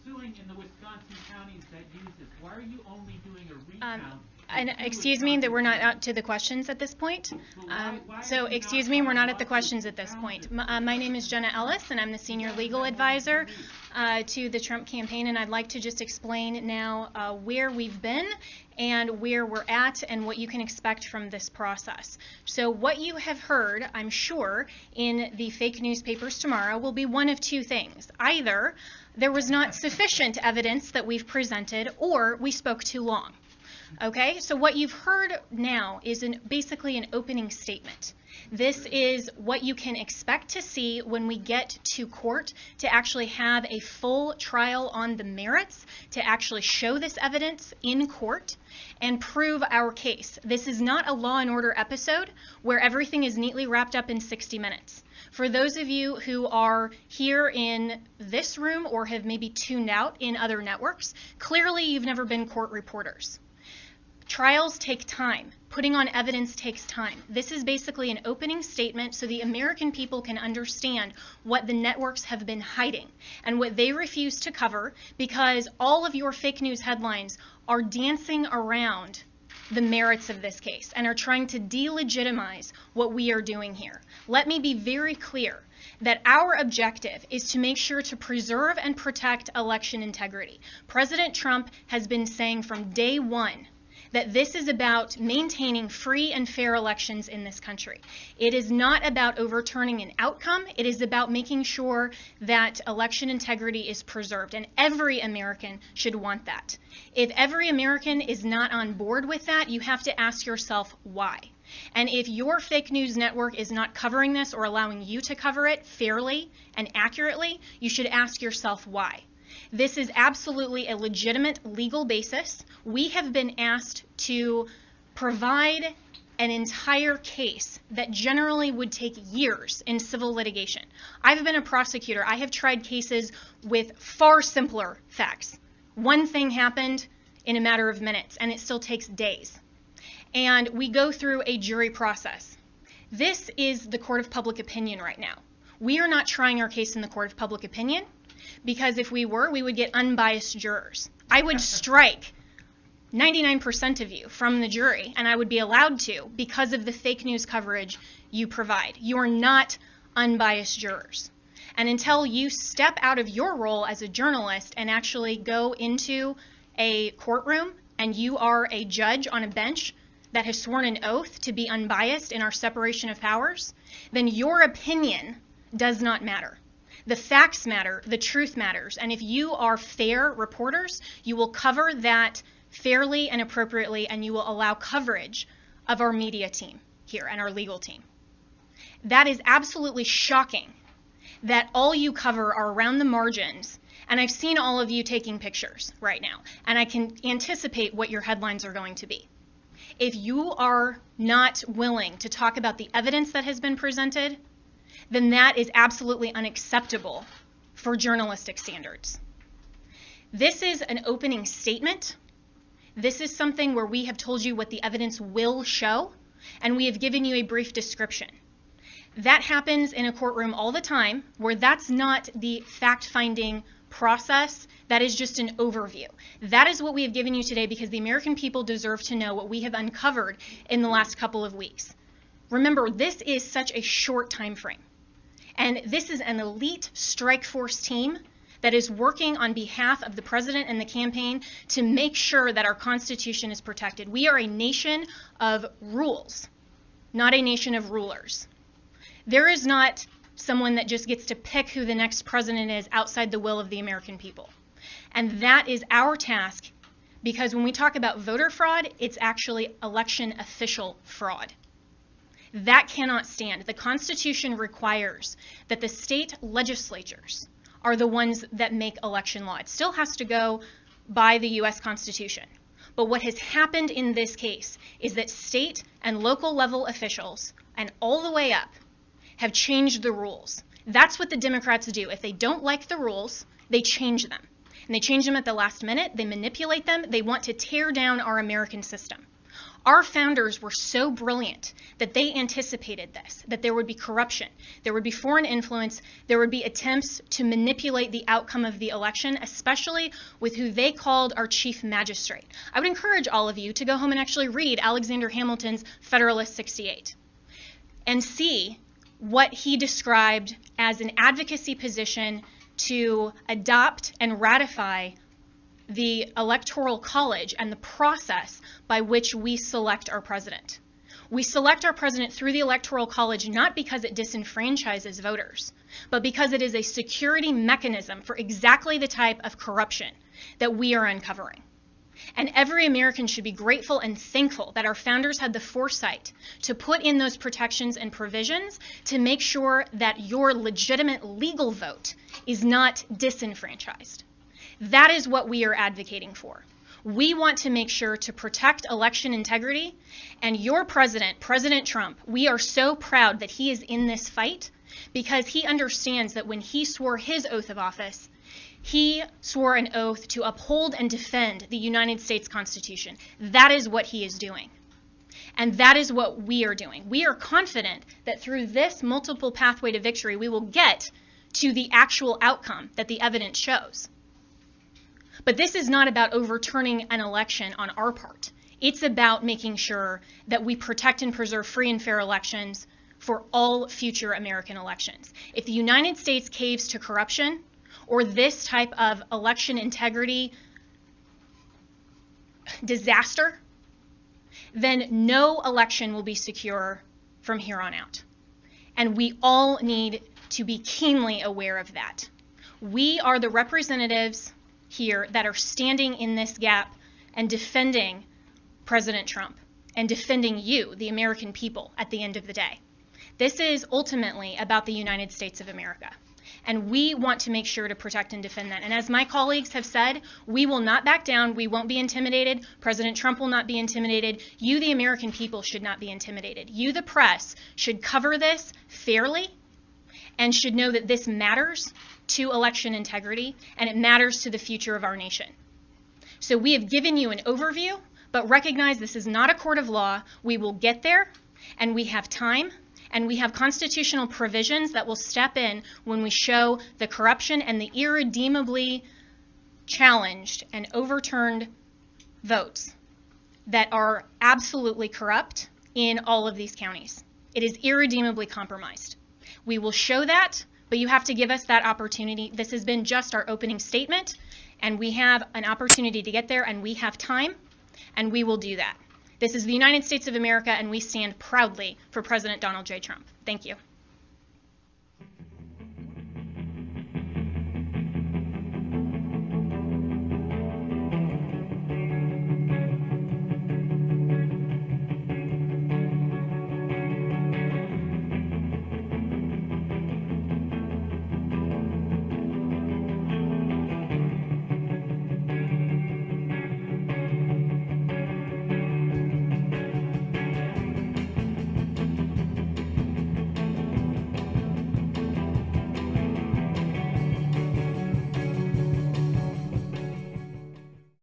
suing in the Wisconsin counties that use this. Why are you only doing a recount? And excuse me, that we're not out to the questions at this point. So excuse me, we're not at the questions at this point. My name is Jenna Ellis, and I'm the senior legal advisor to the Trump campaign, and I'd like to just explain now where we've been and where we're at and what you can expect from this process. So what you have heard, I'm sure, in the fake newspapers tomorrow will be one of two things. Either there was not sufficient evidence that we've presented, or we spoke too long. Okay, so what you've heard now is basically an opening statement. This is what you can expect to see when we get to court to actually have a full trial on the merits, to actually show this evidence in court and prove our case. This is not a Law and Order episode where everything is neatly wrapped up in 60 minutes. For those of you who are here in this room or have maybe tuned out in other networks, clearly you've never been court reporters. Trials take time. Putting on evidence takes time. This is basically an opening statement so the American people can understand what the networks have been hiding and what they refuse to cover, because all of your fake news headlines are dancing around the merits of this case and are trying to delegitimize what we are doing here. Let me be very clear that our objective is to make sure to preserve and protect election integrity. President Trump has been saying from day one that this is about maintaining free and fair elections in this country. It is not about overturning an outcome. It is about making sure that election integrity is preserved, and every American should want that. If every American is not on board with that, you have to ask yourself why. And if your fake news network is not covering this or allowing you to cover it fairly and accurately, you should ask yourself why. This is absolutely a legitimate legal basis. We have been asked to provide an entire case that generally would take years in civil litigation. I've been a prosecutor. I have tried cases with far simpler facts. One thing happened in a matter of minutes, and it still takes days. And we go through a jury process. This is the court of public opinion right now. We are not trying our case in the court of public opinion, because if we were, we would get unbiased jurors. I would strike 99% of you from the jury, and I would be allowed to because of the fake news coverage you provide. You are not unbiased jurors. And until you step out of your role as a journalist and actually go into a courtroom and you are a judge on a bench that has sworn an oath to be unbiased in our separation of powers, then your opinion does not matter. The facts matter, the truth matters, and if you are fair reporters, you will cover that fairly and appropriately, and you will allow coverage of our media team here and our legal team. That is absolutely shocking that all you cover are around the margins, and I've seen all of you taking pictures right now, and I can anticipate what your headlines are going to be. If you are not willing to talk about the evidence that has been presented, then that is absolutely unacceptable for journalistic standards. This is an opening statement. This is something where we have told you what the evidence will show, and we have given you a brief description. That happens in a courtroom all the time, where that's not the fact-finding process. That is just an overview. That is what we have given you today because the American people deserve to know what we have uncovered in the last couple of weeks. Remember, this is such a short time frame. And this is an elite strike force team that is working on behalf of the president and the campaign to make sure that our Constitution is protected. We are a nation of rules, not a nation of rulers. There is not someone that just gets to pick who the next president is outside the will of the American people. And that is our task, because when we talk about voter fraud, it's actually election official fraud. That cannot stand. The Constitution requires that the state legislatures are the ones that make election law. It still has to go by the U.S. Constitution. But what has happened in this case is that state and local level officials, and all the way up, have changed the rules. That's what the Democrats do. If they don't like the rules, they change them. And they change them at the last minute. They manipulate them. They want to tear down our American system. Our founders were so brilliant that they anticipated this, that there would be corruption, there would be foreign influence, there would be attempts to manipulate the outcome of the election, especially with who they called our chief magistrate. I would encourage all of you to go home and actually read Alexander Hamilton's Federalist 68 and see what he described as an advocacy position to adopt and ratify the Electoral College and the process by which we select our president. We select our president through the Electoral College not because it disenfranchises voters, but because it is a security mechanism for exactly the type of corruption that we are uncovering. And every American should be grateful and thankful that our founders had the foresight to put in those protections and provisions to make sure that your legitimate legal vote is not disenfranchised. That is what we are advocating for. We want to make sure to protect election integrity, and your president, President Trump, we are so proud that he is in this fight because he understands that when he swore his oath of office, he swore an oath to uphold and defend the United States Constitution. That is what he is doing. And that is what we are doing. We are confident that through this multiple pathway to victory, we will get to the actual outcome that the evidence shows. But this is not about overturning an election on our part. It's about making sure that we protect and preserve free and fair elections for all future American elections. If the United States caves to corruption or this type of election integrity disaster, then no election will be secure from here on out. And we all need to be keenly aware of that. We are the representatives here that are standing in this gap and defending President Trump and defending you, the American people, at the end of the day. This is ultimately about the United States of America. And we want to make sure to protect and defend that. And as my colleagues have said, we will not back down. We won't be intimidated. President Trump will not be intimidated. You, the American people, should not be intimidated. You, the press, should cover this fairly and should know that this matters to election integrity and it matters to the future of our nation. So we have given you an overview, but recognize this is not a court of law. We will get there, and we have time. And we have constitutional provisions that will step in when we show the corruption and the irredeemably challenged and overturned votes that are absolutely corrupt in all of these counties. It is irredeemably compromised. We will show that, but you have to give us that opportunity. This has been just our opening statement, and we have an opportunity to get there, and we have time, and we will do that. This is the United States of America, and we stand proudly for President Donald J. Trump. Thank you.